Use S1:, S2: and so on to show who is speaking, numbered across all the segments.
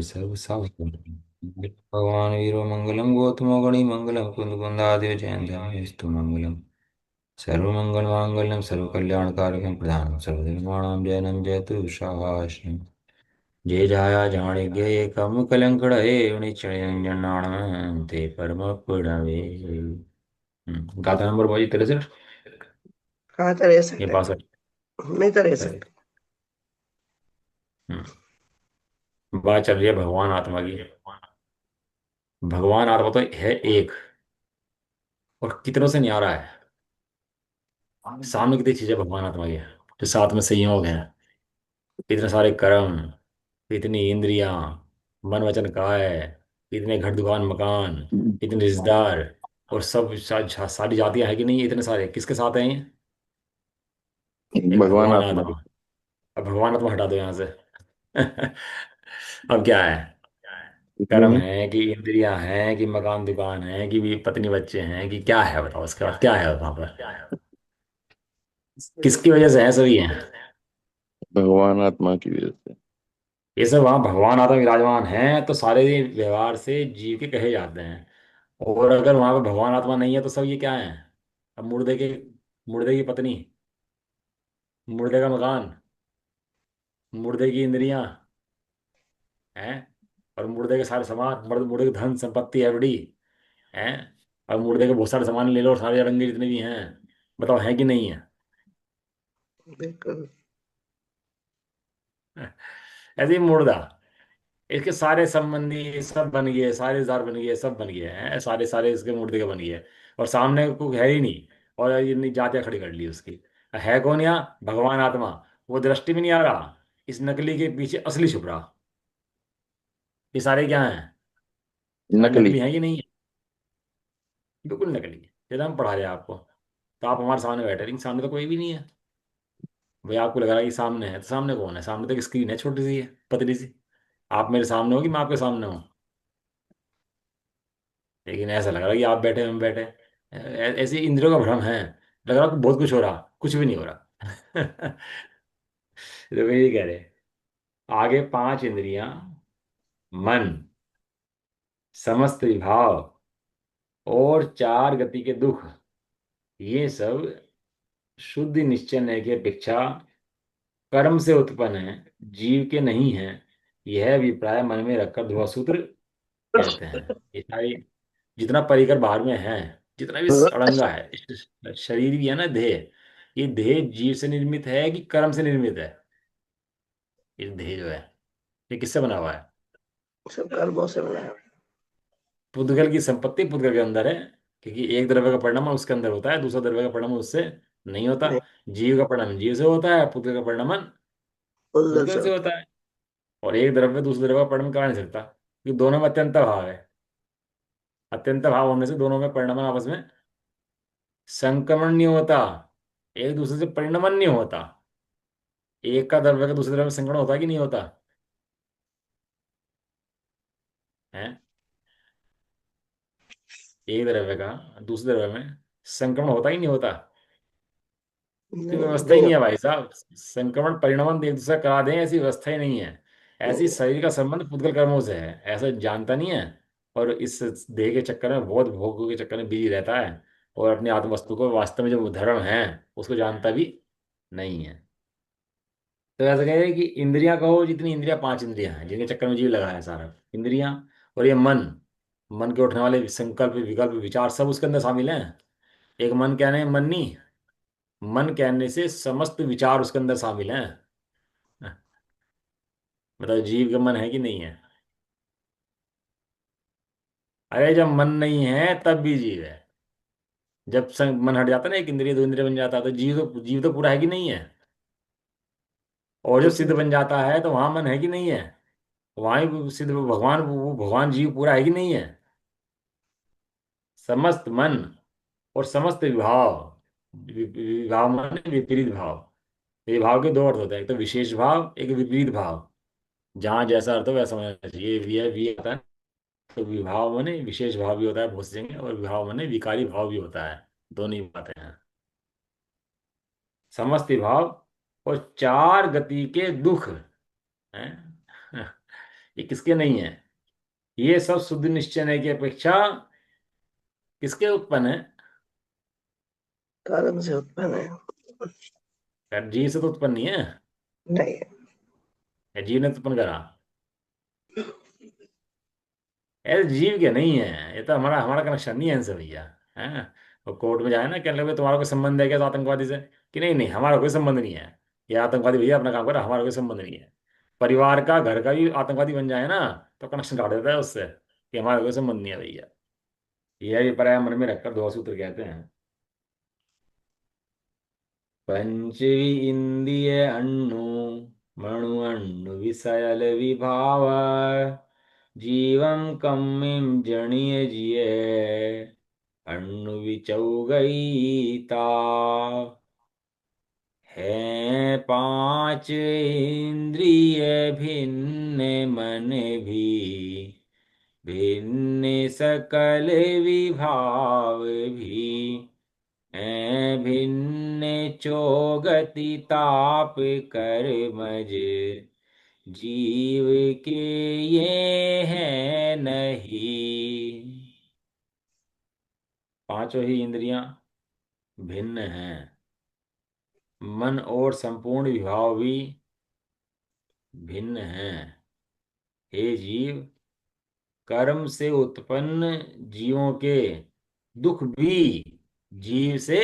S1: सब सावधान। भगवान वीरो मंगलम गौतमो गणी मंगलम कुंद कुंदादेव जयंत मंगलम। सर्वमंगल मांगल्यम सर्वकल्याणकारकं प्रधानं सर्वधर्माणां जयनं जयतु शासनम्। जय जया जानिगे कम कलंकड़े निश्चयंजनाणं ते परम पुरवे। गाता नंबर भाई तेरे से
S2: कहाँ तो रह
S1: ये
S2: सकते
S1: पास है।
S2: हैं। नहीं तो रह
S1: सही।
S2: सकते।
S1: बात चल रही है भगवान आत्मा की। भगवान आत्मा तो है एक, और कितनों से न्यारा है। सामने कितनी चीजें भगवान आत्मा की है, जो साथ में संयोग है। इतने सारे कर्म, इतनी इंद्रियां, मन वचन काय, इतने घर दुकान मकान, इतने रिश्तेदार, और सब सारी जातियां हैं कि नहीं, इतने सारे किसके साथ हैं ये? एक
S2: भगवान
S1: भगवान
S2: आत्मा
S1: आत्मा।
S2: की।
S1: अब भगवान आत्मा हटा दो यहाँ से। अब क्या है? कर्म
S2: हम्म।
S1: है कि इंद्रियां हैं कि मकान दुकान है कि भी पत्नी बच्चे हैं कि क्या है? बताओ, उसके बाद क्या है वहां पर? किसकी वजह से है सभी है?
S2: भगवान आत्मा की वजह से।
S1: ये सब वहाँ भगवान आत्मा विराजमान है तो सारे ये व्यवहार से जीव के कहे जाते हैं। और अगर वहां पे भगवान आत्मा नहीं है तो सब ये क्या है? अब मुर्दे की पत्नी, मुर्दे का मकान, मुर्दे की इंद्रियां हैं, और मुर्दे के सारे सामान, मुर्दे की धन संपत्ति एवडी हैं, और मुर्दे के बहुत सारे सामान ले लो और सारे अरंगे जितने भी हैं। बताओ है कि नहीं है?
S2: बिल्कुल।
S1: ऐसे ही मुर्दा, इसके सारे संबंधी सब बन गए, सारे रिश्तेदार बन गए, सब बन गए हैं, सारे सारे इसके मुर्दे के बन गए। और सामने कोई है ही नहीं, और ये नहीं जातियां खड़ी कर ली उसकी। है कौन यहाँ? भगवान आत्मा। वो दृष्टि में नहीं आ रहा, इस नकली के पीछे असली छुप रहा। ये सारे क्या हैं? सारे
S2: नकली।
S1: नकली हैं कि नहीं है? बिल्कुल नकली है। जैसे हम पढ़ा रहे हैं आपको, तो आप हमारे सामने बैठे, लेकिन सामने तो कोई भी नहीं है। भाई आपको लग रहा है कि सामने है, तो सामने कौन है? सामने तो एक स्क्रीन है, छोटी सी है, पतली सी। आप मेरे सामने हो कि मैं आपके सामने हूँ? लेकिन ऐसा लग रहा है कि आप बैठे हम बैठे। ऐसे इंद्रियों का भ्रम है। लग रहा है कि बहुत कुछ हो रहा, कुछ भी नहीं हो रहा। तो वे ये कह रहे, आगे पांच इंद्रियां, मन, समस्त विभाव, और चार गति के दुख, ये सब शुद्ध निश्चय की अपेक्षा कर्म से उत्पन्न है, जीव के नहीं है। यह अभिप्राय मन में रखकर ध्रुव सूत्र कहते हैं। ये सारी, जितना परिकर बाहर में है, जितना भी अड़ंगा है, शरीर भी है ना, देह, ये देह जीव से निर्मित है कि कर्म से निर्मित है? ये देह जो है, ये किससे बना हुआ है?
S2: सब कर्मों से बना है।
S1: पुद्गल की संपत्ति पुद्गल के अंदर है, क्योंकि एक द्रव्य का परिणाम उसके अंदर होता है, दूसरा द्रव्य का परिणाम उससे नहीं होता।
S2: नहीं।
S1: जीव का परिणाम जीव से होता है, पुद्गल का परिणाम
S2: उल्लल से
S1: पुद्गल से
S2: होता
S1: होता है। और एक द्रव्य दूसरे द्रव्य का परिणाम करा नहीं सकता, क्योंकि दोनों में अत्यंत भाव है। अत्यंत भाव होने से दोनों में परिणाम आपस में संक्रमण नहीं होता, एक दूसरे से परिणमन नहीं होता। एक का द्रव्य का दूसरे द्रव्य में संक्रमण होता है कि नहीं होता है? एक द्रव्य का दूसरे द्रव्य में संक्रमण होता ही नहीं होता।
S2: है।
S1: की
S2: नहीं
S1: व्यवस्था ही
S2: नहीं
S1: नहीं है
S2: होता।
S1: भाई साहब। संक्रमण परिणमन एक दूसरे करा दें, ऐसी व्यवस्था ही नहीं है। ऐसी
S2: नहीं।
S1: शरीर का संबंध पुद्गल कर्मों से है, ऐसा जानता नहीं है। और इस देह के चक्कर में, बहुत भोगों के चक्कर में बिजी रहता है, और अपनी आत्म वस्तु को, वास्तव में जो धर्म है, उसको जानता भी नहीं है। तो ऐसा कहे कि इंद्रियां कहो, जितनी इंद्रियां, पांच इंद्रियां हैं जिनके चक्कर में जीव लगा है सारा, इंद्रियां, और ये मन, मन के उठने वाले संकल्प विकल्प विचार सब उसके अंदर शामिल हैं। एक मन कहने मन नहीं, मन कहने से समस्त विचार उसके अंदर शामिल हैं। बताओ जीव का मन है कि नहीं है? अरे जब मन नहीं है तब भी जीव है। जब मन हट जाता है ना, एक इंद्रिय दो इंद्रिय बन जाता है, तो जीव तो पूरा है कि नहीं है? और जब सिद्ध
S2: नहीं।
S1: बन जाता है तो वहां मन है कि नहीं है? वहां ही सिद्ध भगवान, वो भगवान जीव पूरा है कि नहीं है? समस्त मन और समस्त विभाव, विभाव माने विपरीत भाव। विभाव के दो अर्थ होते हैं, एक तो विशेष भाव, एक विपरीत भाव। जहाँ जैसा अर्थ हो वैसा होना चाहिए। वी आता है, तो विभाव माने विशेष भाव भी होता है बहुत सी जगह, और विभाव माने विकारी भाव भी होता है। दोनों ही बातें हैं। समस्त विभाव और चार गति के दुख हैं। ये किसके नहीं है? ये सब शुद्ध निश्चय की अपेक्षा किसके उत्पन्न है?
S2: कारण से उत्पन्न है।
S1: यार जीव से तो उत्पन्न नहीं है।
S2: नहीं।
S1: या जीव ने तो उत्पन्न करा? ऐसे जीव के नहीं है, ये तो हमारा हमारा कनेक्शन नहीं है इनसे भैया। है। वो कोर्ट में जाए ना, कहने लगे तुम्हारा कोई संबंध है क्या इस आतंकवादी से? कि नहीं नहीं, हमारा कोई संबंध नहीं है। ये आतंकवादी भैया अपना काम कर रहा है, हमारा कोई संबंध नहीं है। परिवार का, घर का भी आतंकवादी बन जाए ना, तो कनेक्शन काट देता है उससे कि हमारा कोई संबंध नहीं है भैया। ये पराया मन में रखकर दो सूत्र कहते हैं। पंच इंद्रिय अण्णु मणु अण्णु विषयल विभाव जीवम कम्मिम जणीय जिये अण्णु विचौगईता है पांच इंद्रिय भिन्न मन भी भिन्न सकल विभाव भी हैं भिन्न चोगति ताप कर मज जीव के ये है नहीं। पांचों ही इंद्रियां भिन्न हैं। मन और संपूर्ण विभाव भी भिन्न हैं। हे जीव, कर्म से उत्पन्न जीवों के दुख भी जीव से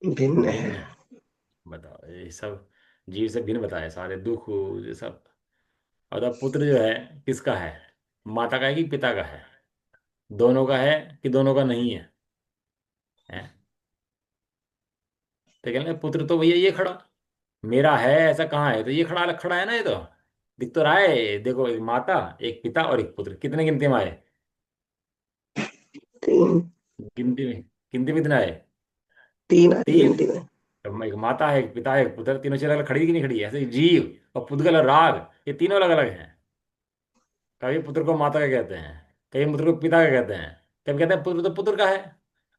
S2: भिन्न है।
S1: भिन्न है। बताओ, ये सब जीव से भिन्न बताए सारे दुख, ये सब। और अब पुत्र जो है किसका है? माता का है कि पिता का है? दोनों का है कि दोनों का नहीं है? है? तो कहने लगे, पुत्र तो भैया ये खड़ा मेरा है, ऐसा कहाँ है? तो ये खड़ा खड़ा है ना, ये तो दिख तो रहा है। देखो, एक माता, एक पिता और एक पुत्र, कितने गिनती में आए?
S2: तीन।
S1: गिनती में, गिनती में कितना है?
S2: तीन आए
S1: तीन।
S2: गिनती में।
S1: अब एक माता है, एक पिता है, एक पुत्र, तीनों चीजें अलग खड़ी कि नहीं खड़ी? ऐसे ही जीव और पुद्गल और राग, ये तीनों अलग अलग हैं। कभी पुत्र को माता का कहते हैं, कभी पुत्र को पिता का कहते हैं, कभी कहते हैं पुत्र तो पुत्र का है।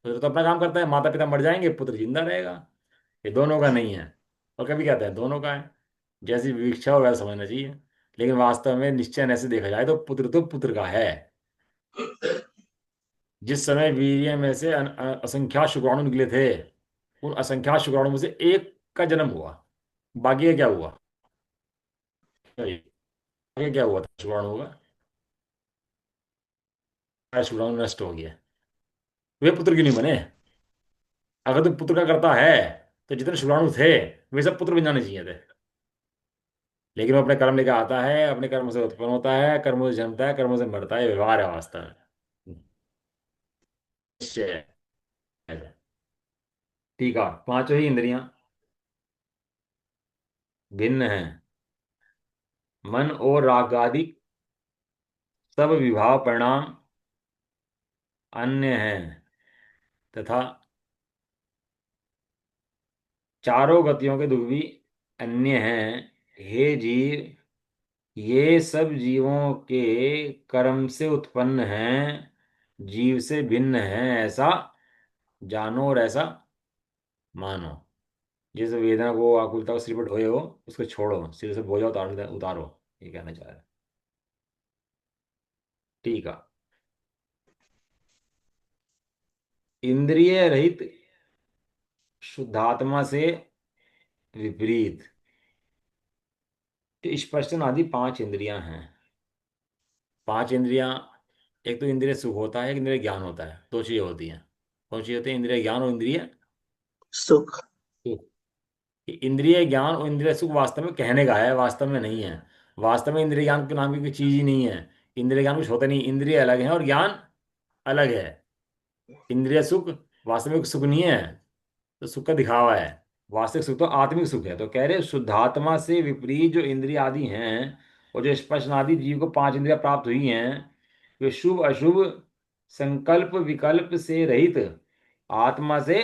S1: पुत्र तो अपना काम करता है, माता पिता मर जाएंगे, पुत्र जिंदा रहेगा। ये दोनों का नहीं है। और कभी कहते हैं दोनों का है। जैसी विवक्षा हो वैसा समझना चाहिए। लेकिन वास्तव में निश्चय ऐसे देखा जाए तो पुत्र का है। जिस समय वीर्य में से असंख्यात शुक्राणु निकले थे, उन असंख्यात शुक्राणु में से एक का जन्म हुआ। बाकी का क्या हुआ? बाकी क्या हुआ था शुक्राणु का? सारा शुक्राणु नष्ट हो गया। वे पुत्र क्यों नहीं बने? अगर तो पुत्र का करता है, तो जितने शुक्राणु थे वे सब पुत्र बन जाने चाहिए थे। लेकिन वो अपने कर्म लेकर आता है, अपने कर्म से उत्पन्न होता है, कर्मों से जन्मता है, कर्मों से मरता है, व्यवहार है वास्तव में। निश्चय है। ठीक है, पांचों ही इंद्रियां भिन्न हैं। मन और राग आदि सब विभाव परिणाम अन्य हैं, तथा चारों गतियों के दुख भी अन्य हैं। हे जीव, ये सब जीवों के कर्म से उत्पन्न हैं, जीव से भिन्न हैं, ऐसा जानो और ऐसा मानो। जिस वेदना को, आकुलता को सिरपट होए हो, उसको छोड़ो, सिर से बोझ उतारो उतारो। ये कहना चाह रहा है। ठीक है। इंद्रिय रहित शुद्धात्मा से विपरीत स्पष्टन आदि पांच इंद्रियां हैं। पांच इंद्रियां, एक तो इंद्रिय सुख होता है, एक इंद्रिय ज्ञान होता है। दो चीजें होती हैं। कौन सी होती है? इंद्रिय ज्ञान और इंद्रिय
S2: सुख।
S1: सुख। ये इंद्रिय ज्ञान और इंद्रिय सुख वास्तव में कहने का है, वास्तव में नहीं है। वास्तव में इंद्रिय ज्ञान के नाम की कोई चीज ही नहीं है। इंद्रिय ज्ञान कुछ होता नहीं, इंद्रिय अलग है और ज्ञान अलग है। इंद्रिय सुख वास्तविक सुख नहीं है, तो सुख का दिखावा है। वास्तविक सुख तो आत्मिक सुख है। तो कह रहे शुद्धात्मा से विपरीत जो इंद्रिय आदि हैं, और जो स्पर्श आदि जीव को पांच इंद्रियां प्राप्त हुई हैं, वे शुभ अशुभ संकल्प विकल्प से रहित आत्मा से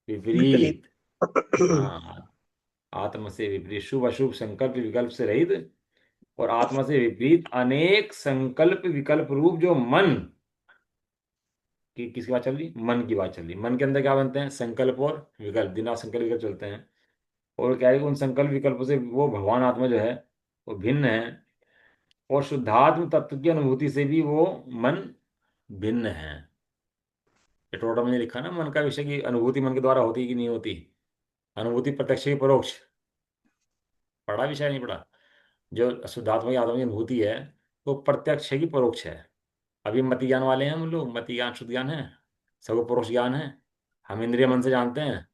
S2: विपरीत।
S1: विपरीत। हाँ, आत्मा से विपरीत, शुभ अशुभ संकल्प विकल्प से रहित और आत्मा से विपरीत अनेक संकल्प विकल्प रूप जो मन की, किसकी बात चल रही? मन की बात चल रही। मन के अंदर क्या बनते हैं? संकल्प और विकल्प, दिन रात संकल्प विकल्प चलते हैं। और क्या है कि उन संकल्प विकल्पों से वो भगवान आत्मा जो है, वो भिन्न है, और शुद्धात्म तत्व की अनुभूति से भी वो मन भिन्न है। ये टोटल मैंने लिखा ना, मन का विषय की अनुभूति मन के द्वारा होती है कि नहीं होती। अनुभूति प्रत्यक्ष की परोक्ष, पढ़ा विषय नहीं पढ़ा। जो शुद्धात्मा की आत्मा की अनुभूति है वो प्रत्यक्ष है कि परोक्ष है। अभी मति ज्ञान वाले हैं हम लोग, मति ज्ञान शुद्ध ज्ञान है, सबको परोक्ष ज्ञान है। हम इंद्रिय मन से जानते हैं,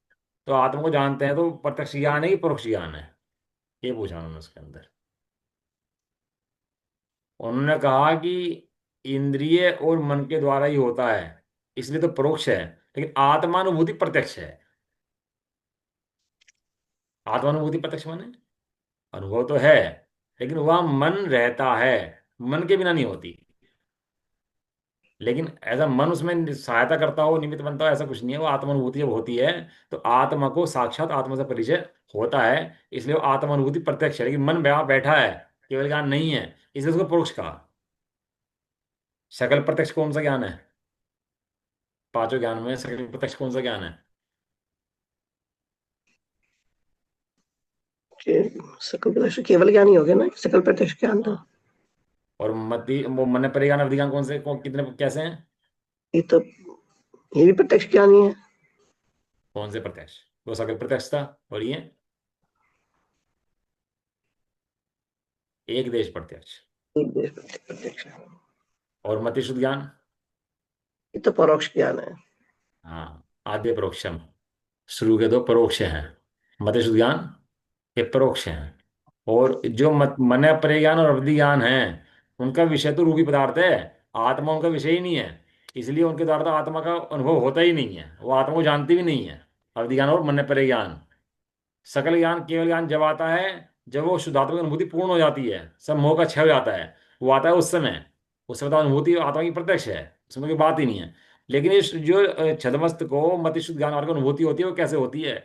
S1: तो आत्मा को जानते हैं, तो प्रत्यक्ष ज्ञान है कि परोक्ष ज्ञान है, ये पूछा उन्होंने उसके अंदर। उन्होंने कहा कि इंद्रिय और मन के द्वारा ही होता है, इसलिए तो परोक्ष है, लेकिन आत्मानुभूति प्रत्यक्ष है। आत्मानुभूति प्रत्यक्ष माने अनुभव तो है, लेकिन वह मन रहता है, मन के बिना नहीं होती। लेकिन ऐसा मन उसमें सहायता करता हो, निमित्त बनता हो, ऐसा कुछ नहीं है। वो आत्मानुभूति जब होती है तो आत्मा को साक्षात आत्मा से परिचय होता है, इसलिए वो आत्मानुभूति प्रत्यक्ष है। लेकिन मन वहां बैठा है, केवल ज्ञान नहीं है, इसलिए उसको परोक्ष कहा। सकल प्रत्यक्ष कौन सा ज्ञान है? पांचों ज्ञान में सकल प्रत्यक्ष कौन सा ज्ञान है?
S2: सकल प्रत्यक्ष केवल ज्ञान ही हो गया ना, सकल प्रत्यक्ष ज्ञान तो।
S1: हाँ। और मति वो मन परेज्ञान अवधि ज्ञान कितने कैसे हैं?
S2: ये तो, ये भी प्रत्यक्ष ज्ञान ही है।
S1: कौन से प्रत्यक्ष? वो सकल प्रत्यक्ष था, और ये एक देश प्रत्यक्ष।
S2: एक देश प्रत्यक्ष है।
S1: और मति शुद्ध ज्ञान,
S2: ये तो परोक्ष ज्ञान है।
S1: हाँ, आद्य परोक्षम, शुरू के दो परोक्ष हैं। मति शुद्ध ज्ञान ये परोक्ष हैं। और जो मन परे ज्ञान और अवधि ज्ञान है, उनका विषय तो रूपी पदार्थ है, आत्मा उनका विषय ही नहीं है। इसलिए उनके द्वारा तो आत्मा का अनुभव होता ही नहीं है, वो आत्मा को जानती भी नहीं है। अवधि ज्ञान और मन परे ज्ञान। सकल ज्ञान केवल ज्ञान जब आता है, जब वो शुद्धात्मा की अनुभूति पूर्ण हो जाती है, सब मोह का क्षय हो जाता है, वो आता है उस समय। उस समय तो अनुभूति आत्मा की प्रत्यक्ष है, उसमें कोई बात ही नहीं है। लेकिन इस जो छदमस्त को मति शुद्ध ज्ञान और की अनुभूति होती है, वो कैसे होती है?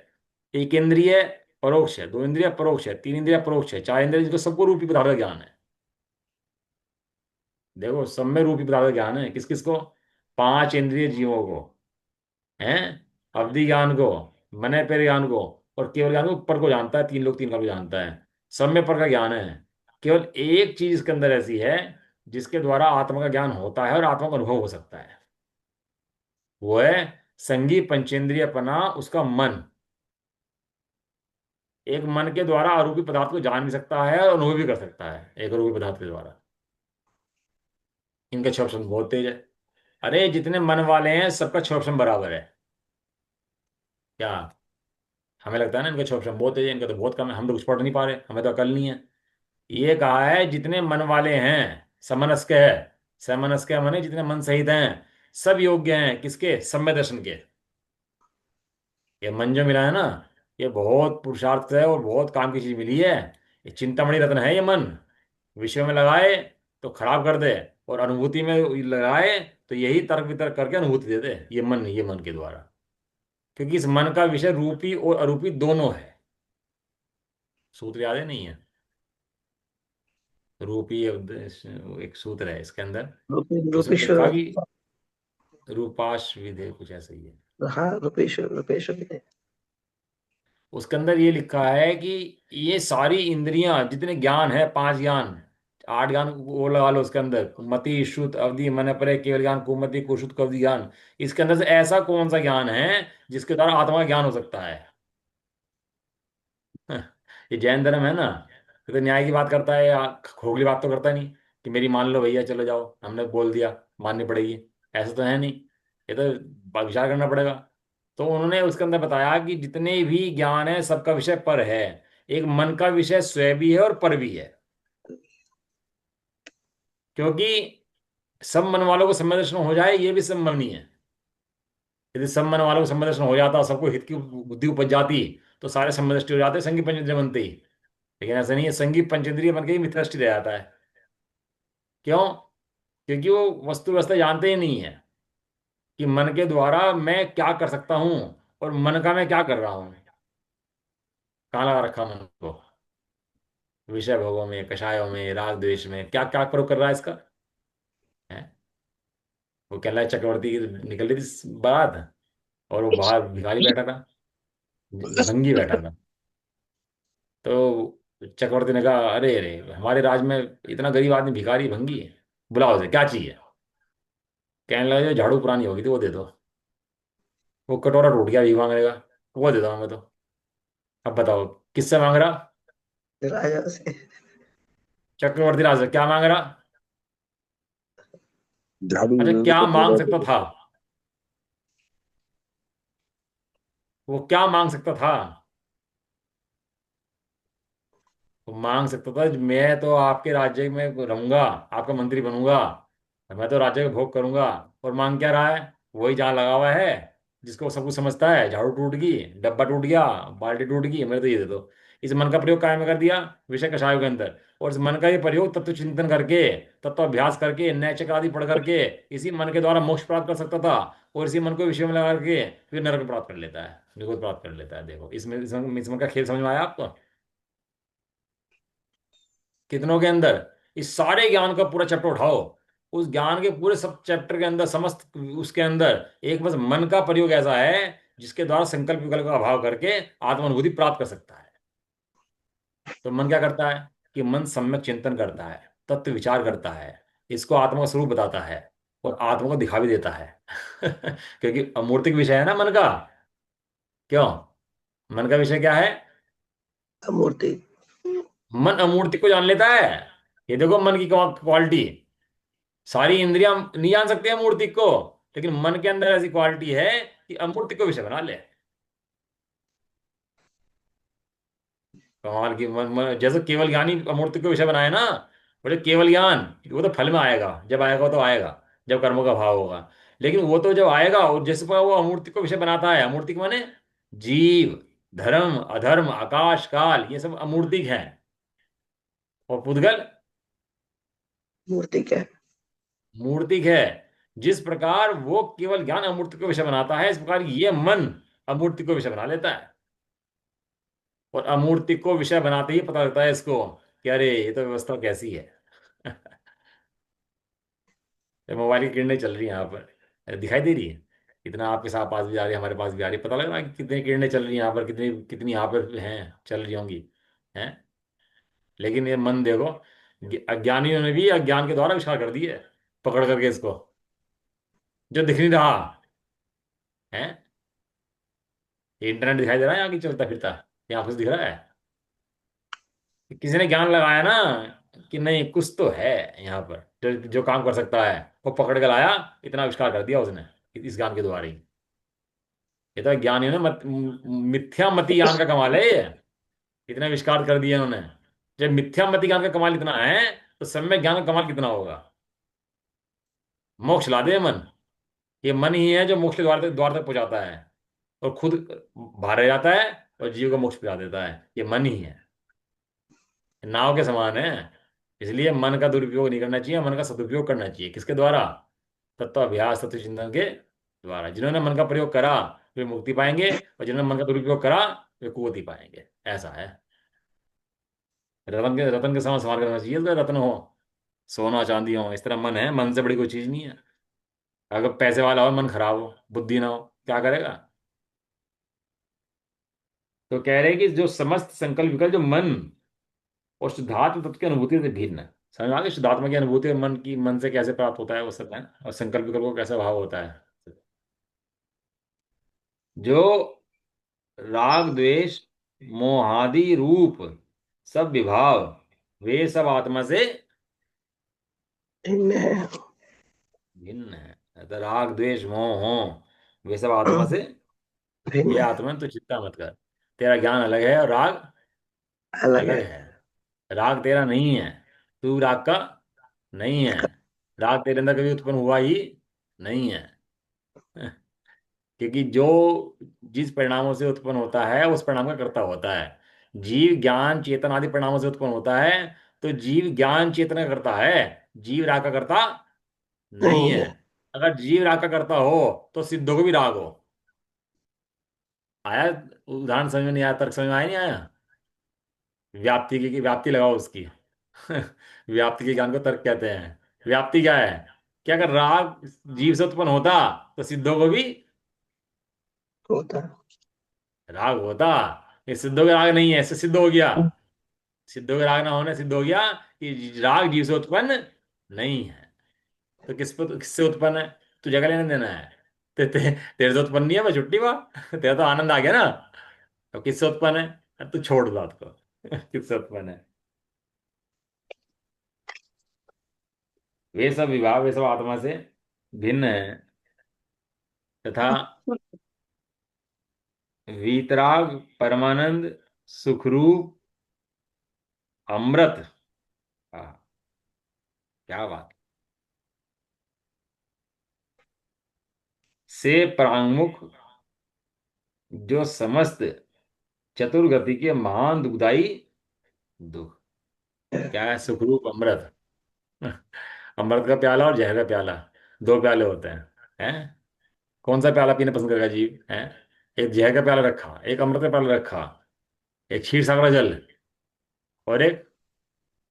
S1: एक इंद्रिय परोक्ष है, दो इंद्रिय परोक्ष है, तीन इंद्रिय परोक्ष है, चार इंद्रिय, जिसको सबको रूपी पदार्थ का ज्ञान है। देखो, सब में रूपी पदार्थ का ज्ञान है, किस किस को? पांच इंद्रिय जीवों को, हैं, अवधि ज्ञान को, मन पर ज्ञान को, और केवल ज्ञान को पर को जानता है, तीन लोग तीन का को जानता है। सब में पर का ज्ञान है। केवल एक चीज इसके अंदर ऐसी है जिसके द्वारा आत्मा का ज्ञान होता है और आत्मा का अनुभव हो सकता है, वो है संगी पंचेंद्रियपना, उसका मन। एक मन के द्वारा आरूपी पदार्थ को जान भी सकता है और अनुभव भी कर सकता है, एक आरूपी पदार्थ के द्वारा। इनका क्षोभ शब्द बहुत तेज है। अरे जितने मन वाले हैं सबका क्षोभ शब्द बराबर है क्या? हमें लगता है ना इनका क्षोभ शब्द बहुत तेज है, इनका तो बहुत कम है, हम तो कुछ पढ़ नहीं पा रहे, हमें तो अकल नहीं है। ये कहा है जितने मन वाले हैं, समनस्क है। समनस्क है माने जितने मन सहित हैं, सब योग्य हैं किसके? सम्यक दर्शन के। ये मन जो मिला है ना, ये बहुत पुरुषार्थ है और बहुत काम की चीज मिली है। ये चिंतामणि रत्न है ये मन। विषय में लगाए तो खराब कर दे, और अनुभूति में लगाए तो यही तर्क वितर्क करके अनुभूति दे दे। ये मन के द्वारा, क्योंकि इस मन का विषय रूपी और अरूपी दोनों है। सूत्र याद है नहीं है? रूपी एक सूत्र है इसके अंदर, उसमें लिखा
S2: रूपेश्वर।
S1: कि रूपाश विधे, कुछ ऐसा ही है।
S2: हाँ, रूपेश्वर रूपेश्वर भी है।
S1: उसके अंदर ये लिखा है कि ये सारी इंद्रियां, जितने ज्ञान है, पांच ज्ञान, आठ ज्ञान वो लगा लो उसके अंदर, मति श्रुत अवधि मन परे केवल ज्ञान कुमति कुश्रुत कवधि ज्ञान। इसके अंदर से ऐसा कौन सा ज्ञान है जिसके द्वारा आत्मा का ज्ञान हो सकता है? ये जैन धर्म है ना, ये तो न्याय की बात करता है, या खोखली बात तो करता नहीं कि मेरी मान लो भैया, चलो जाओ, हमने बोल दिया, माननी पड़ेगी। ऐसा तो है नहीं, ये तो विचार करना पड़ेगा। तो उन्होंने उसके अंदर बताया कि जितने भी ज्ञान है सबका विषय पर है। एक मन का विषय स्वयं भी है और पर भी है, क्योंकि सब मन वालों को सम्यक दर्शन हो जाए ये भी संभव नहीं है। यदि सब मन वालों को सम्यक दर्शन हो जाता, सबको हित की बुद्धि उपज जाती, तो सारे सम्यक दृष्टि हो जाते, संगी पंचेंद्रिय बनते ही। लेकिन ऐसा नहीं है, संगी पंचेंद्रिय बन के ही मिथ्या दृष्टि रह जाता है। क्यों? क्योंकि वो वस्तु व्यवस्था जानते ही नहीं है कि मन के द्वारा मैं क्या कर सकता हूं, और मन का मैं क्या कर रहा हूं। कहाँ लगा रखा मन को? विषय भोगों में, कषायों में, राग द्वेष में, क्या क्या प्रयोग कर रहा है इसका? है? वो कहला चक्रवर्ती की निकल रही थी बारात, और वो बाहर भिखारी बैठा था, भंगी बैठा था। तो तो चक्रवर्ती ने कहा, अरे अरे, हमारे राज में इतना गरीब आदमी, भिखारी, भंगी है, बुलाओ उसे, क्या चाहिए। कहने लगा, जो झाड़ू पुरानी होगी थी वो दे दो। वो कटोरा टूट गया, भीख मांगने का, वो दे दो हमें तो। अब बताओ, किससे मांग रहा?
S2: राजा से।
S1: चक्रवर्ती राज से क्या मांग रहा?
S2: झाड़ू
S1: अच्छा,
S2: दे दो,
S1: क्या मांग
S2: कटोरा दे
S1: सकता
S2: दो।
S1: था? वो क्या मांग सकता था? वो मांग सकता था, मैं तो आपके राज्य में रहूंगा, आपका मंत्री बनूंगा, मैं तो राज्य का भोग करूंगा। और मांग क्या रहा है? वही जहाँ लगा हुआ है, जिसको सब कुछ समझता है, झाड़ू टूट गई, डब्बा टूट गया, बाल्टी टूट गई, मेरे तो ये दे दो। इस मन का प्रयोग कायम कर दिया विषय कषायों के अंदर। और इस मन का ये प्रयोग तत्व चिंतन करके, तत्व अभ्यास करके, नैतिक आदि पढ़ करके, इसी मन के द्वारा मोक्ष प्राप्त कर सकता था। और इसी मन को विषय में लगा करके फिर नरक प्राप्त कर लेता है, निगोद प्राप्त कर लेता है। देखो, इस मन का खेल समझ में आया आपको? कितनों के अंदर इस सारे ज्ञान का पूरा चैप्टर उठाओ, उस ज्ञान के पूरे सब चैप्टर के अंदर, समस्त उसके अंदर एक बस मन का प्रयोग ऐसा है जिसके द्वारा संकल्प विकल्प का अभाव करके आत्मानुभूति प्राप्त कर सकता है। तो मन क्या करता है कि मन सम्यक चिंतन करता है, तत्व विचार करता है, इसको आत्मा का स्वरूप बताता है, और आत्मा को दिखा भी देता है। क्योंकि अमूर्तिक विषय है ना मन का। क्यों? मन का विषय क्या है?
S2: मूर्ति।
S1: मन अमूर्ति को जान लेता है। ये देखो मन की क्वालिटी, सारी इंद्रियां नहीं जान सकती हैं मूर्ति को, लेकिन मन के अंदर ऐसी क्वालिटी है कि अमूर्ति को विषय बना ले। कमाल की जैसे केवल ज्ञानी अमूर्ति को विषय बनाए ना, बोले केवल ज्ञान वो तो फल में आएगा, जब आएगा तो आएगा, जब कर्मों का भाव होगा। लेकिन वो तो जब आएगा, और जिस पर वो अमूर्ति को विषय बनाता है, अमूर्तिक माने जीव, धर्म, अधर्म, आकाश, काल, ये सब अमूर्तिक हैं। और पुद्गल
S2: मूर्ति क्या है?
S1: मूर्तिक है। जिस प्रकार वो केवल ज्ञान अमूर्ति को विषय बनाता है, इस प्रकार ये मन अमूर्ति को विषय बना लेता है। और अमूर्ति को विषय बनाते ही पता लगता है इसको कि अरे ये तो व्यवस्था कैसी है। ये मोबाइल की किरणें चल रही हैं यहाँ पर, अरे दिखाई दे रही है। इतना आपके साथ पास भी आ रही है, हमारे पास भी आ रही है, पता लग रहा है कि कितनी किरणें चल रही हैं यहाँ पर, कितनी कितनी यहाँ पर हैं, चल रही होंगी, हैं। लेकिन ये मन देखो, अज्ञानियों ने भी अज्ञान के द्वारा विचार कर दिए, पकड़ करके इसको, जो दिख नहीं रहा है। ये इंटरनेट दिखाई दे रहा है यहाँ की चलता फिरता, यहाँ कुछ दिख रहा है? किसी ने ज्ञान लगाया ना कि नहीं कुछ तो है यहाँ पर, जो जो काम कर सकता है, वो पकड़ कर लाया, इतना आविष्कार कर दिया उसने इस ज्ञान के द्वारा ही। ये तो ज्ञानियों ने मिथ्या मति ज्ञान का कमाल है ये, इतने आविष्कार कर दिए उन्होंने। जब मिथ्या मति ज्ञान का कमाल इतना है, तो सम्यक ज्ञान का कमाल कितना होगा? मोक्ष ला दे मन। ये मन ही है जो मोक्ष के द्वार तक पहुंचाता है, और खुद बाहर रह जाता है, और जीव को मोक्ष पहुंचा देता है। ये मन ही है, नाव के समान है। इसलिए मन का दुरुपयोग नहीं करना चाहिए, मन का सदुपयोग करना चाहिए। किसके द्वारा? तत्व अभ्यास, तत्व चिंतन के द्वारा। जिन्होंने मन का प्रयोग करा वे मुक्ति पाएंगे, और जिन्होंने मन का दुरुपयोग करा वे कुगति पाएंगे। ऐसा है। रतन के समान संभाल करना चाहिए, इसका रत्न हो, सोना चांदी हो, इस तरह मन है, मन से बड़ी कोई चीज नहीं है। अगर पैसे वाला हो, मन खराब हो, बुद्धि ना हो, क्या करेगा? तो कह रहे हैं कि जो समस्त संकल्प विकल्प, जो मन और शुद्धात्म तत्व की अनुभूति से भिन्न है। समझ में आ गई? शुद्धात्मा की अनुभूति और मन की, मन से कैसे प्राप्त होता है वो सब है, और संकल्प विकल्प को कैसे भाव होता है। जो राग द्वेष मोहादि रूप सब विभाव, वे सब आत्मा से
S2: भिन्न है।
S1: भिन्न है। तो राग द्वेष मोह हो, वे सब आत्मा से, ये
S2: भिन्न है।
S1: आत्मा तो चिंता मत कर। तेरा ज्ञान अलग है और राग
S2: अलग
S1: अलग
S2: है।
S1: है। राग तेरा नहीं है, तू राग का नहीं है। राग तेरे अंदर कभी उत्पन्न हुआ ही नहीं है। क्योंकि जो जिस परिणामों से उत्पन्न होता है, उस परिणाम का कर्ता होता है। जीव ज्ञान चेतन आदि परिणामों से उत्पन्न होता है, तो जीव ज्ञान चेतन का करता है, जीव राग का करता नहीं
S2: नहीं
S1: है।
S2: है।
S1: अगर जीव राग का करता हो, तो सिद्धों को भी राग हो। आया? उदाहरण समझ में नहीं आया? तर्क समझ में आया नहीं आया? व्याप्ति की व्याप्ति लगाओ उसकी। व्याप्ति के ज्ञान को तर्क कहते हैं। व्याप्ति क्या है? क्या अगर राग जीव से उत्पन्न होता, तो सिद्धों को भी
S2: होता।
S1: राग होता। ये सिद्धों का राग नहीं है, इससे सिद्ध हो गया। सिद्धों के राग ना होने सिद्ध हो गया कि राग जीव से उत्पन्न नहीं है। तो किससे उत्पन्न है? तू जगह लेने देना है। तेरे से उत्पन्न नहीं है, मैं छुट्टी हुआ। तेरा तो आनंद आ गया ना। तो किससे उत्पन्न है? अब तू छोड़ बात को। किससे उत्पन्न है? वे सब विभाग, वे सब आत्मा से भिन्न है, तथा वीतराग, परमानंद, सुखरूप, अमृत। हाँ, क्या बात। से प्रांगमुख, जो समस्त चतुर्गति के महान दुखदाई दुख। क्या है? सुखरूप अमृत। अमृत का प्याला और जहर का प्याला, दो प्याले होते हैं। हैं? कौन सा प्याला पीना पसंद करेगा जीव? हैं? एक जहर का प्याला रखा, एक अमृत का प्याला रखा, एक क्षीर सागर जल, और एक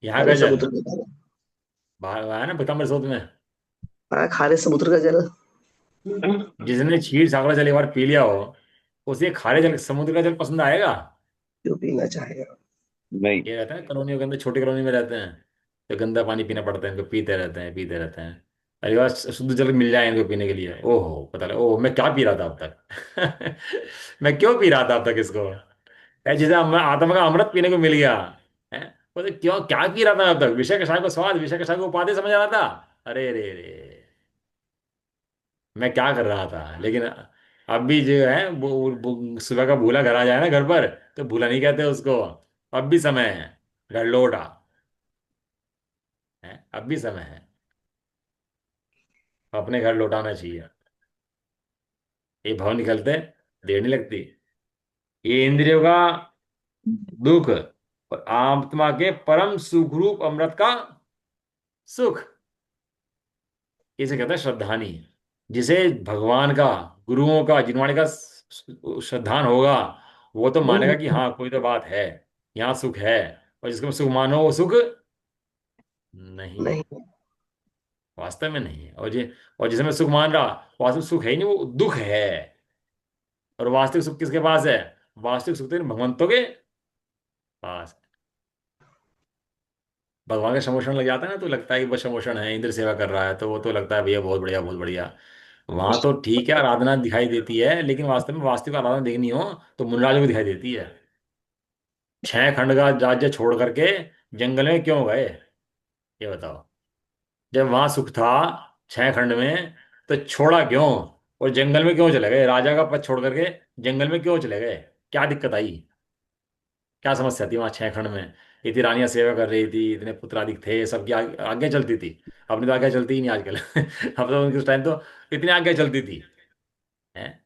S1: यहाँ
S2: खारे
S1: का जल।
S2: समुद्र का जल।
S1: बाहर है ना पीताम्बर स्रोत में।
S2: हाँ, खारे समुद्र का जल।
S1: जिसने क्षीर सागर जल एक बार पी लिया हो, उसे खारे जल, समुद्र का जल पसंद आएगा?
S2: जो पीना चाहेगा। नहीं।
S1: ये रहता है कॉलोनियों के अंदर, छोटी कॉलोनी में रहते हैं, तो गंदा पानी पीना पड़ता है इनको, पीते रहते हैं पीते रहते हैं। अरे बार शुद्ध जल मिल जाए इनको पीने के लिए, ओहो पता लगा, ओह मैं क्या पी रहा था अब तक। मैं क्यों पी रहा था अब तक इसको? जैसे आत्मा का अमृत पीने को मिल गया है। बोले क्यों, क्या पी रहा था अब तक? विषय कषाय को स्वाद, विषय कषाय को उपाधि समझ रहा था। अरे रे रे, मैं क्या कर रहा था? लेकिन अब भी जो है वो सुबह का भूला घर आ जाए ना घर पर, तो भूला नहीं कहते उसको। अब भी समय है, घर लौटा है, अब भी समय है, अपने घर लौटाना चाहिए। ये भाव निकलते, देर नहीं लगती। ये इंद्रियों का दुख और आत्मा के परम सुखरूप अमृत का सुख, इसे कहते हैं श्रद्धानी। जिसे भगवान का, गुरुओं का, जिनवाणी का श्रद्धान होगा, वो तो मानेगा कि हाँ कोई तो बात है, यहाँ सुख है। और जिसको सुख मानो वो सुख नहीं
S2: नहीं।
S1: है, वास्तव में नहीं है। और जिसे मैं सुख मान रहा, वास्तविक सुख है ही नहीं, वो दुख है। और वास्तविक सुख किसके पास है? वास्तविक सुख तो इन भगवंतों के पास। भगवान का समोषण लग जाता है ना, तो लगता है कि बस समोषण है, इंद्र सेवा कर रहा है, तो वो तो लगता है भैया बहुत बढ़िया बहुत बढ़िया। वहां तो ठीक है, आराधना दिखाई देती है, लेकिन वास्तव में वास्तविक आराधना देखनी हो तो मुनराज को दिखाई देती है। 6 खंड का राज्य छोड़ करके जंगल में क्यों गए, ये बताओ? जब वहां सुख था 6 खंड में, तो छोड़ा क्यों? और जंगल में क्यों चले गए? राजा का पद छोड़ करके जंगल में क्यों चले गए? क्या दिक्कत आई? क्या समस्या थी वहां 6 खंड में? इतनी रानियां सेवा कर रही थी, इतने पुत्र अधिक थे, सबकी आगे चलती थी। अपनी तो आगे चलती ही नहीं आजकल। अब तो उनके टाइम तो इतनी आगे चलती थी। हैं?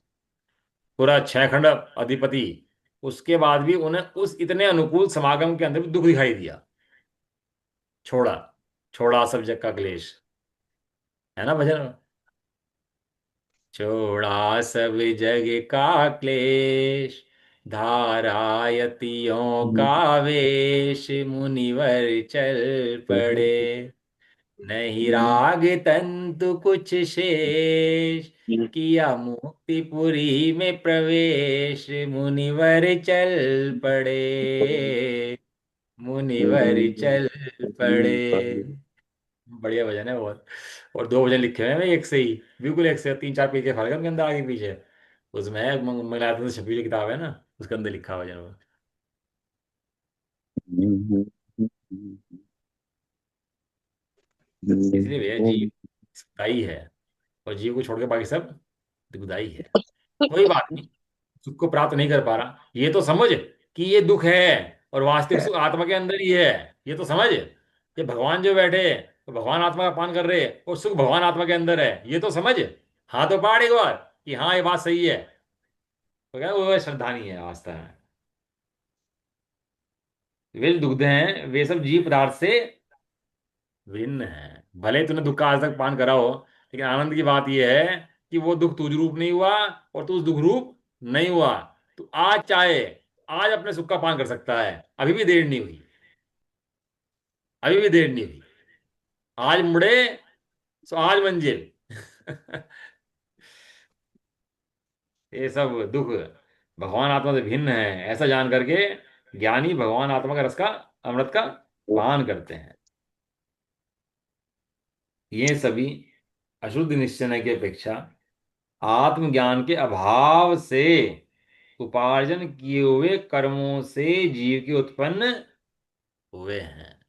S1: पूरा 6 खंड अधिपति, उसके बाद भी उन्हें उस इतने अनुकूल समागम के अंदर भी दुख दिखाई दिया। छोड़ा, छोड़ा सब जग का क्लेश, है ना भजन? छोड़ा सब जग का क्लेश, धारायतियों का वेश, मुनिवर चल पड़े। नहीं राग तंतु कुछ शेष, किया मुक्तिपुरी में प्रवेश, मुनिवर चल पड़े, मुनिवर चल पड़े। बढ़िया भजन है बहुत। और 2 भजन लिखे हुए हैं एक से ही, बिल्कुल एक से, 3 4 पेज के फर्क है उनके अंदर आगे पीछे। उसमें है मंगलायतन से छपी हुई किताब है ना, उसके अंदर लिखा हुआ भजन वो। इसलिए भैया जीव सुखदाई है, और जीव को छोड़ के बाकी सब दुखदाई है। कोई बात नहीं, सुख को प्राप्त नहीं कर पा रहा, ये तो समझ कि ये दुख है, और वास्तविक सुख आत्मा के अंदर ही है। ये तो समझ, ये भगवान जो बैठे, तो भगवान आत्मा का पान कर रहे हैं, और सुख भगवान आत्मा के अंदर है, ये तो समझ। हाँ तो पहाड़ एक बार कि हाँ ये बात सही है। तो क्या वो श्रद्धा नहीं है, आस्था है। वे जो दुग्ध हैं वे सब जीव पदार्थ से भिन्न है। भले ही तूने दुख का आज तक पान करा हो, लेकिन आनंद की बात यह है कि वो दुख तुझ रूप नहीं हुआ, और तू उस दुख रूप नहीं हुआ। तू आज चाहे, आज अपने सुख का पान कर सकता है, अभी भी देर नहीं हुई, अभी भी देर नहीं हुई। आज मुड़े सो आज मंजिल। ये सब दुख भगवान आत्मा से भिन्न है, ऐसा जान करके ज्ञानी भगवान आत्मा का रस का अमृत का पान करते हैं। ये सभी अशुद्ध निश्चय की अपेक्षा आत्मज्ञान के अभाव से उपार्जन किए हुए कर्मों से जीव के उत्पन्न हुए हैं।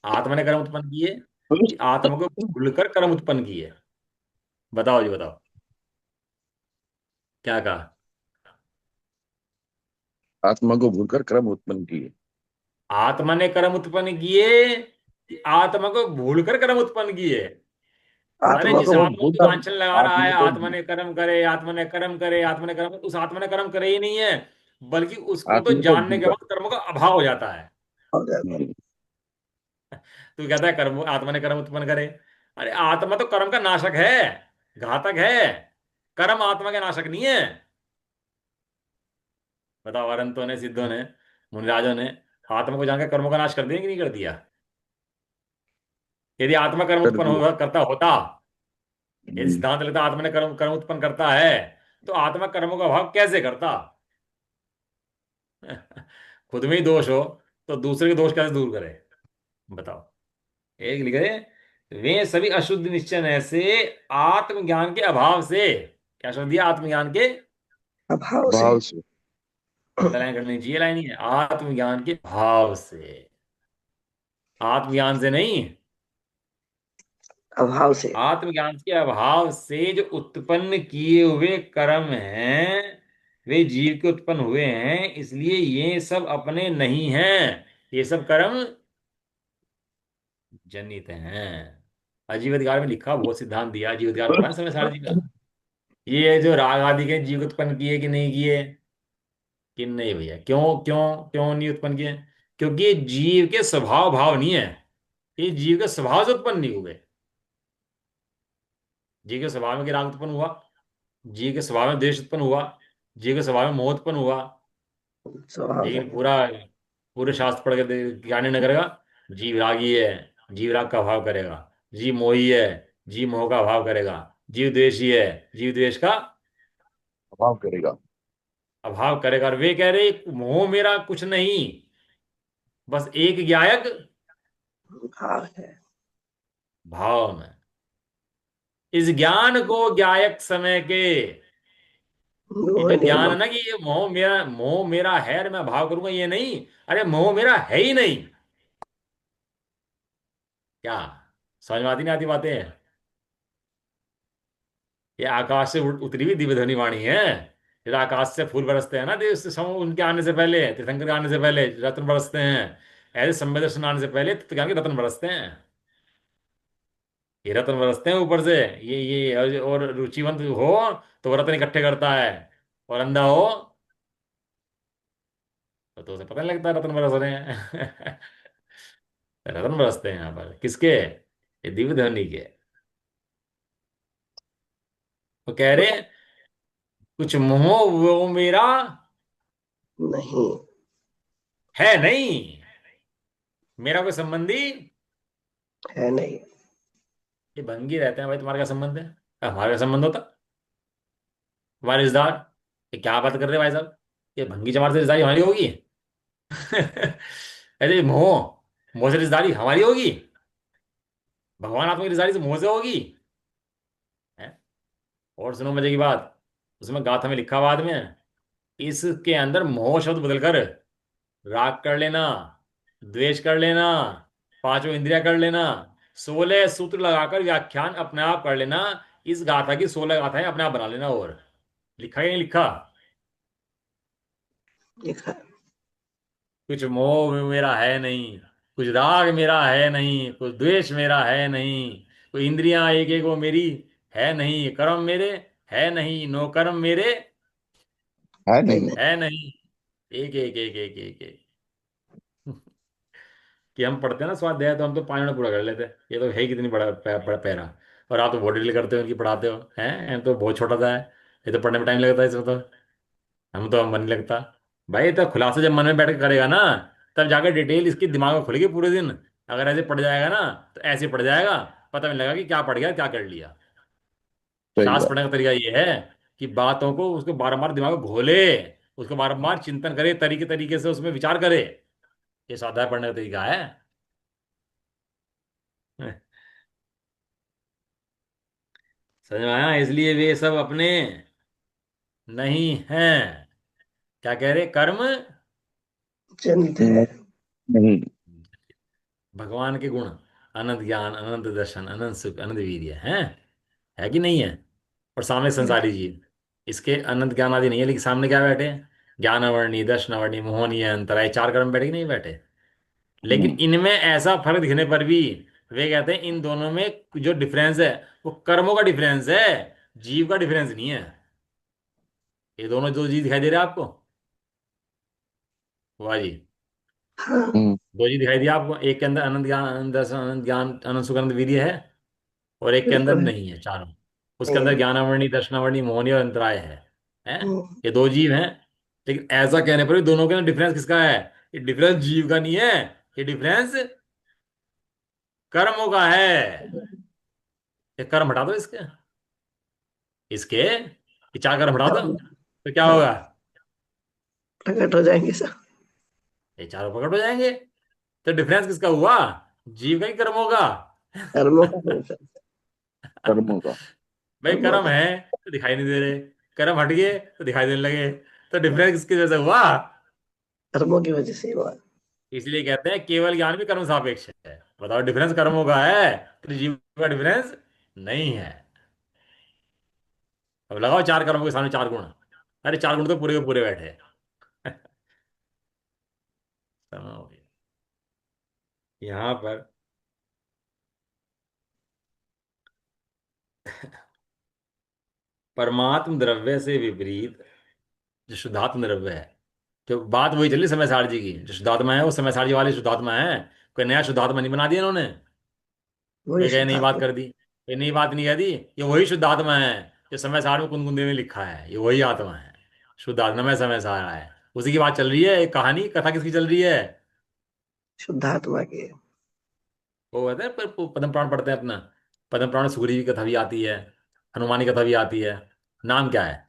S1: आत्मा ने कर्म उत्पन्न किए कि आत्मा को भूलकर कर्म उत्पन्न किए? बताओ जी बताओ। क्या कहा?
S3: आत्मा को भूलकर क्रम उत्पन्न किए।
S1: आत्मा ने कर्म उत्पन्न किए कि आत्मा को भूलकर कर्म उत्पन्न किए? अरे
S2: आत्मा
S1: जिस
S2: को
S1: आत्मा को
S3: भूलकर,
S1: वांछन लगा रहा है
S3: आत्मा को
S1: आत्मा ने कर्म करे, आत्मा ने कर्म करे, आत्मा ने कर्म, उस आत्मा ने कर्म करे ही नहीं है, बल्कि उसको तो
S3: आत्मा को
S1: जानने के
S3: भूलकर।
S1: बाद कर्मों का अभाव हो जाता है।
S2: हो जाता
S3: हम्म,
S1: तू कहता है कर्म, आत्मा ने कर्म उत्पन्न करे। अरे आत्मा तो कर्म का नाशक है, घातक है। कर्म आत्मा के नाशक नहीं है। बताओ, अरंतों ने, सिद्धों ने, मुनिराजों ने आत्मा को जानकर कर्मों का नाश कर दिया कि नहीं कर दिया? यदि आत्मा कर्म
S3: कर
S1: उत्पन्न
S3: दिया।
S1: करता होता, यदि
S3: हम्म,
S1: सिद्धांत लेता आत्मा ने कर्म कर्म उत्पन्न करता है, तो आत्मा कर्मों का अभाव कैसे करता? खुद में ही दोष हो तो दूसरे के दोष कैसे दूर करे? बताओ। एक लिखे, वे सभी अशुद्ध निश्चय से आत्मज्ञान के अभाव से, क्या शब्द दिया? आत्मज्ञान के,
S2: अभाव से।
S3: भाव से।
S1: अंडरलाइन करनी चाहिए, लाइन ही है, आत्मज्ञान के भाव से। आत्मज्ञान से नहीं,
S2: अभाव से।
S1: आत्मज्ञान के अभाव से जो उत्पन्न किए हुए कर्म हैं, वे जीव के उत्पन्न हुए हैं, इसलिए ये सब अपने नहीं हैं। ये सब कर्म जनित हैं। आजीवाधिकार में लिखा, बहुत सिद्धांत दिया। आजीवाधिकार पढ़ा है समय सारजी जी का? ये जो राग आदि के जीव उत्पन्न किए कि नहीं किए? कि नहीं भैया, क्यों क्यों क्यों नहीं उत्पन्न किए? क्योंकि ये जीव के स्वभाव भाव नहीं है। ये जीव के स्वभाव से उत्पन्न नहीं हुए। जीव के स्वभाव में कि राग उत्पन्न हुआ, जीव के स्वभाव में द्वेष उत्पन्न हुआ, जीव के स्वभाव में मोह उत्पन्न हुआ।
S2: स्वभाव से।
S1: लेकिन पूरा, पूरे शास्त्र पढ़ के क्या निर्णय करेगा? जीव रागी है, जीव राग का अभाव करेगा। जीव मोही है, जीव मोह का अभाव करेगा। जीव द्वेषी है, जीव द्वेष का
S3: भाव करेगा।
S1: अभाव करेगा। और वे कह रहे मोह मेरा कुछ नहीं, बस एक ज्ञायक
S2: भाव है।
S1: भाव में। इस ज्ञान को ज्ञायक समय के, ये
S2: मोह
S1: जो ज्ञान
S2: निर्मम।
S1: है ना कि ये मोह मेरा है और मैं भाव करूंगा, ये नहीं। अरे मोह मेरा है ही नहीं। क्या समझ में आती नहीं आती बातें? ये आकाश से उतरी हुई दिव्य ध्वनि वाणी है। फिर आकाश से फूल बरसते हैं ना देव से उनके आने से पहले, तीर्थंकर के आने से पहले रत्न बरसते हैं। ऐसे संवेद दर्शन आने से पहले ज्ञान के रत्न बरसते हैं। ये रत्न बरसते हैं ऊपर से। ये और रुचिवंत हो तो वो रत्न इकट्ठे करता है, और अंधा हो तो उसे पता नहीं लगता रत्न बरस रहे हैं। रत्न बरसते हैं यहाँ पर किसके? ये दिव्य ध्वनि के। वो कह रहे हैं, कुछ मोह वो मेरा
S2: नहीं।
S1: है नहीं। मेरा कोई संबंधी,
S2: है नहीं।
S1: ये भंगी रहते हैं भाई, तुम्हारा क्या संबंध है? हमारा क्या संबंध होता? तुम्हारे रिश्तेदार, ये क्या बात कर रहे हैं भाई साहब? ये भंगी जमात से रिश्तेदारी हमारी होगी? अरे मोह, मोह से रिश्तेदारी हमारी होगी? भगवान आत्मा की रिश्तेदारी से मोह से होगी? है? और सुनो मजे की बात, उसमें गाथा में लिखा बाद में, इसके अंदर मोह शब्द बदलकर राग कर लेना, द्वेष कर लेना, पांचों इंद्रिया कर लेना, 16 सूत्र लगाकर व्याख्यान अपने आप कर लेना। इस गाथा की 16 गाथाएं अपने आप बना लेना। और लिखा या नहीं लिखा?
S2: लिखा है।
S1: कुछ मोह मेरा है नहीं, कुछ राग मेरा है नहीं, कुछ द्वेष मेरा है नहीं, कोई इंद्रियां एक एक वो मेरी है नहीं, कर्म मेरे है नहीं, नो कर्म मेरे
S3: है
S2: है
S3: नहीं।
S1: है
S2: नहीं।
S1: नहीं। एक एक एक एक एक एक। कि हम पढ़ते हैं ना स्वाध्याय, तो हम तो 5 मिनट पूरा कर लेते हैं। ये तो है ही कितनी बड़ा पैरा। और आप तो बहुत डिटेल करते हो, उनकी पढ़ाते हो हैं, तो बहुत छोटा सा है। ये तो पढ़ने में टाइम लगता है इसमें तो। हम तो मन नहीं लगता। भाई तो खुलासा जब मन में बैठ के करेगा ना, तब जाकर डिटेल इसकी दिमाग में खुलेगी पूरे दिन। अगर ऐसे पढ़ जाएगा ना, तो ऐसे पढ़ जाएगा, पता नहीं लगा कि क्या पढ़ गया क्या कर लिया।
S3: सही
S1: शास्त्र
S3: बात।
S1: पढ़ने का तरीका ये है कि बातों को उसको बारंबार दिमाग में घोले, उसको बारंबार चिंतन करे, तरीके तरीके से उसमें विचार करे। ये स्वाध्याय पढ़ने का तरीका है। समझ में आया? इसलिए वे सब अपने नहीं हैं। क्या कह रहे? कर्म
S2: जनित है।
S3: नहीं।
S1: भगवान के गुण, अनंत ज्ञान, अनंत दर्शन, अनंत सुख, अनंत वीर्य है कि नहीं है? और सामने संसारी जीव, इसके अनंत ज्ञान आदि नहीं है, लेकिन सामने क्या बैठे हैं? ज्ञानावर्णी, दर्शनावर्णी, मोहनीय, अंतराय, चार कर्म बैठे कि नहीं बैठे? लेकिन
S3: हम्म,
S1: इनमें ऐसा फर्क दिखने पर भी वे कहते हैं इन दोनों में जो डिफरेंस है वो कर्मों का डिफरेंस है, जीव का डिफरेंस नहीं है। ये दोनों दो चीज दिखाई दे रहे हैं आपको? वाह जी।
S2: हाँ,
S3: हम्म,
S1: दो चीज दिखाई दिया आपको, एक के अंदर अनंत ज्ञान, अनंत दर्शन, अनंत ज्ञान, अनंत सुख, अनंत वीर्य है, और एक के अंदर
S2: बिल्कुल है।
S1: नहीं है, चारों। उसके
S2: नहीं
S1: अंदर
S2: है।
S1: ज्ञानावरणी, दर्शनावरणी, मोहनी और अंतराय है?
S2: हम्म,
S1: ये दो जीव हैं। लेकिन ऐसा कहने पर भी दोनों के अंदर डिफरेंस किसका है? ये डिफरेंस जीव का नहीं है, ये डिफरेंस कर्मों का है। ये कर्म हटा दो इसके ये चार कर्म हटा दो,
S2: हाँ,
S1: तो क्या
S2: हाँ,
S1: होगा?
S2: प्रकट हो जाएंगे सब।
S1: ये चारों प्रकट हो जाएंगे। तो डिफरेंस किसका हुआ? जीव का ही कर्मों का।
S2: कर्मों का है सब।
S3: कर्मों का।
S1: भाई
S2: कर्मों
S1: कर्म
S2: का।
S1: है तो दिखाई नहीं दे रहे, कर्म हट गए तो दिखाई देने लगे। तो डिफरेंस किसकी वजह से हुआ?
S2: कर्मों की वजह से ही हुआ।
S1: इसलिए कहते हैं केवल ज्ञान भी कर्म सापेक्ष है। बताओ, डिफरेंस कर्मों का है तो जीव का डिफरेंस नहीं है। अब लगाओ चार कर्मों के सामने चार गुण, अरे चार गुण तो पूरे के पूरे बैठे हैं। समय हो गया। यहाँ पर परमात्म द्रव्य से विपरीत जो शुद्धात्म द्रव्य है, जो बात वही चली समय सार जी की, जो शुद्धात्मा है वो समय सार जी वाले शुद्धात्मा है। कोई नया शुद्धात्मा नहीं बना दिया इन्होंने,
S2: वही
S1: कोई कहे नई बात
S2: शुद्धात्मा।
S1: कर दी, कोई नई बात नहीं कह दी। ये वही शुद्ध आत्मा है जो समय सार में कुंदकुंदी में लिखा है, ये वही आत्मा है। शुद्ध आत्मा में समय सार है, उसी की बात चल रही है। एक कहानी कथा किसकी चल रही है?
S2: शुद्धात्मा के।
S1: वो कहते हैं पर पद्म पुराण पढ़ते हैं अपना, पद्म पुराण में सुग्रीव की कथा भी आती है, हनुमान की कथा भी आती है। नाम क्या है?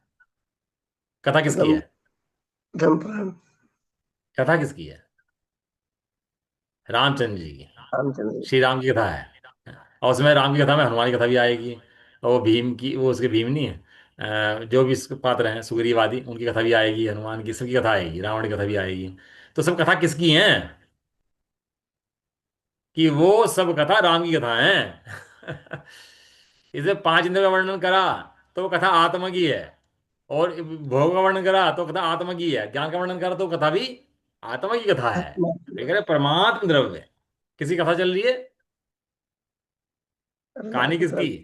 S1: कथा किसकी
S2: पदम
S1: है?
S2: धर्मपुराण।
S1: कथा किसकी है? रामचंद्र जी की,
S2: रामचंद्र।
S1: श्री राम की कथा है। और उसमें राम की कथा में हनुमान की कथा भी आएगी। और वो भीम की, वो उसके भीम नहीं है, जो भी इसके पात्र हैं सुग्रीव आदि, उनकी कथा भी आएगी, हनुमान की, सबकी कथा आएगी, रावण की कथा भी आएगी। तो सब कथा किसकी है? कि वो सब कथा राम की कथा है। इसे पांच इंद्रियों का वर्णन करा तो वो कथा आत्मा की है, और भोग का वर्णन करा तो कथा आत्मा की है, ज्ञान का वर्णन करा तो कथा भी आत्मा की कथा है।
S2: आत्मा
S1: ये कह रहे परमात्म द्रव्य किसी कथा चल रही है, कहानी
S2: परमात्मा
S1: किसकी?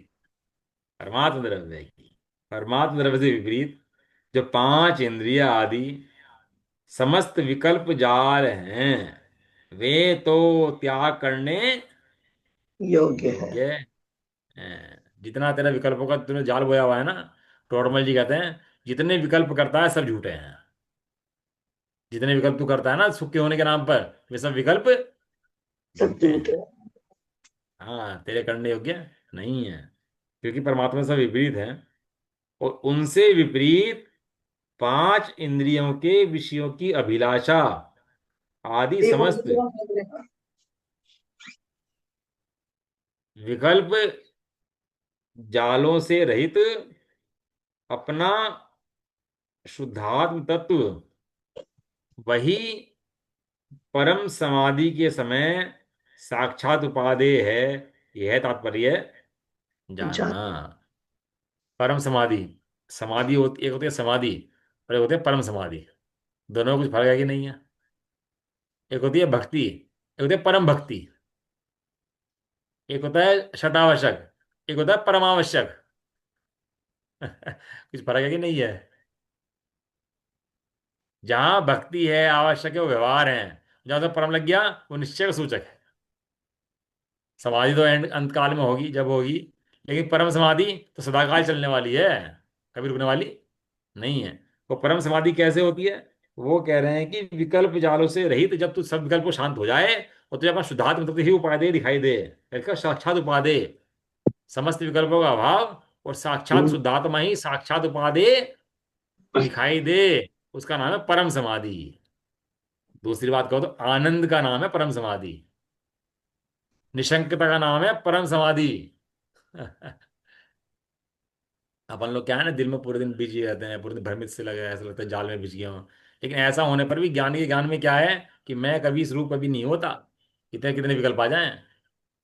S1: परमात्म द्रव्य की। परमात्म द्रव्य से विपरीत जो पांच इंद्रिय आदि समस्त विकल्प जाल हैं, वे तो त्याग करने
S2: योग्य है।
S1: योग्य हैं। जितना तेरा विकल्पों का तूने जाल बोया हुआ है ना, टोटमल जी कहते हैं जितने विकल्प करता है सब झूठे हैं। जितने विकल्प तू करता है ना सुख के होने के नाम पर, वे सब विकल्प
S2: सब
S1: झूठे
S2: झूठ
S1: हैं।
S2: है।
S1: हाँ, तेरे करने योग्य नहीं है, क्योंकि परमात्मा से विपरीत है। और उनसे विपरीत पांच इंद्रियों के विषयों की अभिलाषा आदि
S2: ये
S1: समस्त विकल्प जालों से रहित अपना शुद्धात्म तत्व, वही परम समाधि के समय साक्षात उपादेय है। यह तात्पर्य
S2: जान।
S1: जानना। परम समाधि, समाधि होती, एक होती है समाधि और एक होती है परम समाधि। दोनों में कुछ फर्क है कि नहीं है? एक होती है भक्ति, एक होती है परम भक्ति। एक होता है शटावश्यक, एक होता है परमावश्यक। कुछ फर्क है कि नहीं है? जहां भक्ति है, आवश्यक है, वो व्यवहार है। जहां से परम लग गया वो निश्चय का सूचक है। समाधि तो एंड अंत काल में होगी जब होगी, लेकिन परम समाधि तो सदाकाल चलने वाली है, कभी रुकने वाली नहीं है। वो परम समाधि कैसे होती है? वो कह रहे हैं कि विकल्प जालों से रहित, जब तू सब विकल्प को शांत हो जाए और तुझे अपना शुद्धात्म तत्व ही उपादेय दिखाई दे, इसका साक्षात उपादेय, समस्त विकल्पों का अभाव और साक्षात
S2: हम्म,
S1: शुद्धात्मा ही साक्षात उपादेय दिखाई दे, उसका नाम है परम समाधि। दूसरी बात कहो तो आनंद का नाम है परम समाधि, निशंकता का नाम है परम समाधि। अपन लोग क्या है ना, दिल में पूरे दिन बिजी रहते हैं, पूरे दिन भ्रमित से लगे, ऐसा लगता है जाल में बिछ गया हूँ। लेकिन ऐसा होने पर भी ज्ञानी के ज्ञान में क्या है कि मैं कभी इस रूप कभी नहीं होता, कितने कितने विकल्प आ जाएं।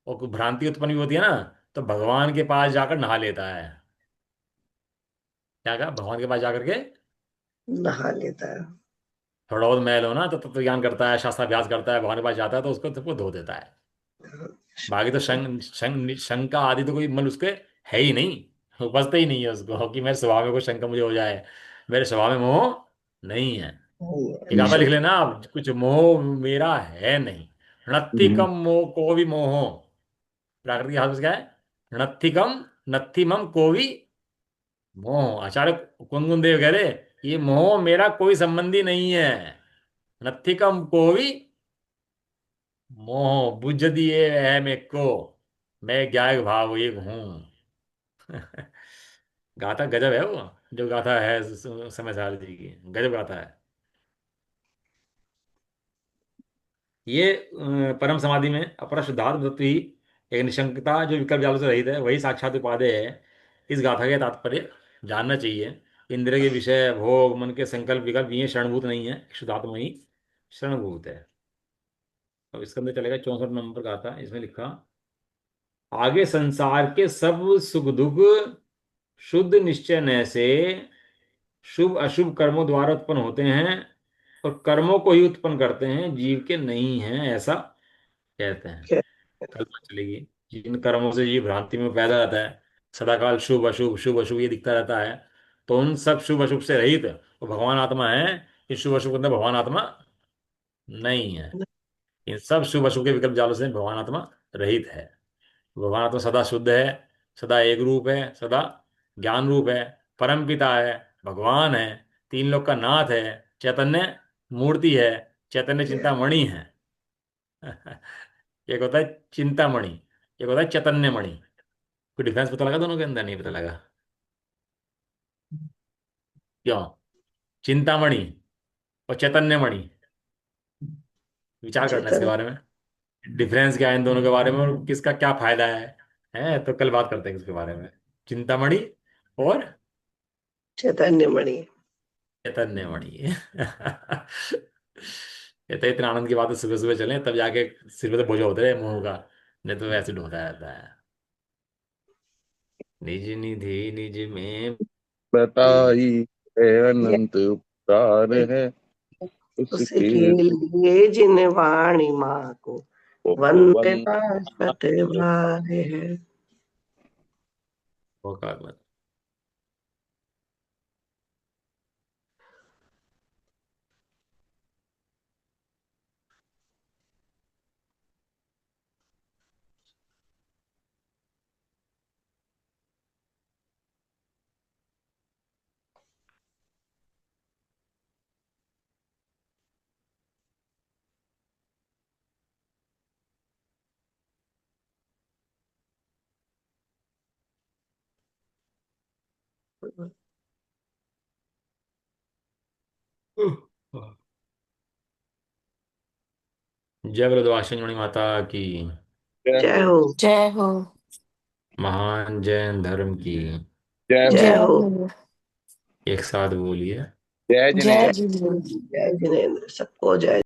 S1: और कोई भ्रांति उत्पन्न भी होती है ना, तो भगवान के पास जाकर नहा लेता है। क्या कहा, भगवान के पास जाकर के
S2: नहा लेता है।
S1: थोड़ा बहुत मैल हो ना तो तत्व ज्ञान करता है, शास्त्राभ्यास करता है, भगवान के पास जाता है तो उसको सबको धो देता है। बाकी तो शंका आदि तो कोई मतलब उसके है ही नहीं, उपजता ही नहीं है उसको कि मेरे स्वभाव में कोई शंका मुझे हो जाए। मेरे स्वभाव में मोह नहीं है।
S2: नहीं
S1: एक
S2: है,
S1: गाथा लिख
S2: निशंक।
S1: लेना आप, कुछ मोह मेरा है नहीं। नत्थि
S3: हम्म,
S1: कम मोह को भी मोहो। प्राकृतिक हाथ में क्या है, नत्थि कम, नत्थि मम को भी मोह। आचार्य कुंदन देव कह रहे, ये मोह मेरा कोई संबंधी नहीं है। नत्थि कम को भी मोह बुझ दिए है मेरे को, मैं ज्ञायक भाव एक हूँ। गाथा गजब है वो, जो गाथा है समय सारथी जी की, गजब गाथा है ये। परम समाधि में अपरा शुद्धात्म तत्व ही एक निशंकता जो विकल्प जालों से रहित है, वही साक्षात उपादेय है। इस गाथा के तात्पर्य जानना चाहिए। इंद्र के विषय भोग मन के संकल्प विकल्प ये शरणभूत नहीं है, शुद्धात्मा ही शरणभूत है। अब इसके अंदर चलेगा 64 नंबर गाथा, इसमें लिखा, आगे संसार के सब सुख दुख शुद्ध निश्चय न से शुभ अशुभ कर्मों द्वारा उत्पन्न होते हैं, और कर्मों को ही उत्पन्न करते हैं, जीव के नहीं हैं, ऐसा कहते हैं।
S2: क्या?
S1: कल पता चलेगी जिन कर्मों से जीव भ्रांति में पैदा रहता है, सदाकाल शुभ अशुभ ये दिखता रहता है, तो उन सब शुभ अशुभ से रहित वो भगवान आत्मा है। इस शुभ अशुभ के अंदर भगवान आत्मा नहीं है। इन सब शुभ अशुभ के विकल्प जालों से भगवान आत्मा रहित है। भगवान आत्मा सदा शुद्ध है, सदा एक रूप है, सदा ज्ञान रूप है, परम पिता है, भगवान है, तीन लोक का नाथ है, चैतन्य मूर्ति है, चैतन्य चिंतामणि है। एक होता है चिंतामणि, एक होता है चैतन्य मणि। कोई डिफरेंस पता लगा दोनों के अंदर? नहीं पता लगा? क्यों? चिंतामणि और चैतन्यमणि, विचार करना इसके
S2: चेतन
S1: बारे में। डिफरेंस क्या है इन दोनों के बारे में, और किसका क्या फायदा है तो कल बात करते हैं इसके बारे में। चिंतामणि और
S2: चैतन्य मणि।
S1: चैतन्यमणि। ये तो इतना आनंद की बात है, सुबह सुबह चलें तब जाके सिर पे तो बोझ होता है मुंह का, नहीं तो वैसे ढोता रहता है। निज निधि निज में ली।
S3: बताई है
S2: ये
S3: अनंत उपकार है उसके
S2: उसके लिए जिन वाणी माँ को
S3: वो
S2: वंदे
S3: वंदना
S2: शाश्वत भारे है।
S1: वो कर मत। जय बलदेवाशिनी माता की,
S3: जय
S2: जय
S3: हो
S2: हो।
S4: जय हो।
S1: महान जैन धर्म की।
S3: जय हो
S2: जय
S4: जय
S2: हो।
S4: हो।
S1: एक साथ बोलिए।
S3: जय
S4: जय
S3: जिनेंद्र।
S2: जय
S4: जिनेन्द्र।
S2: जय जिनेन्द्र, सबको जय।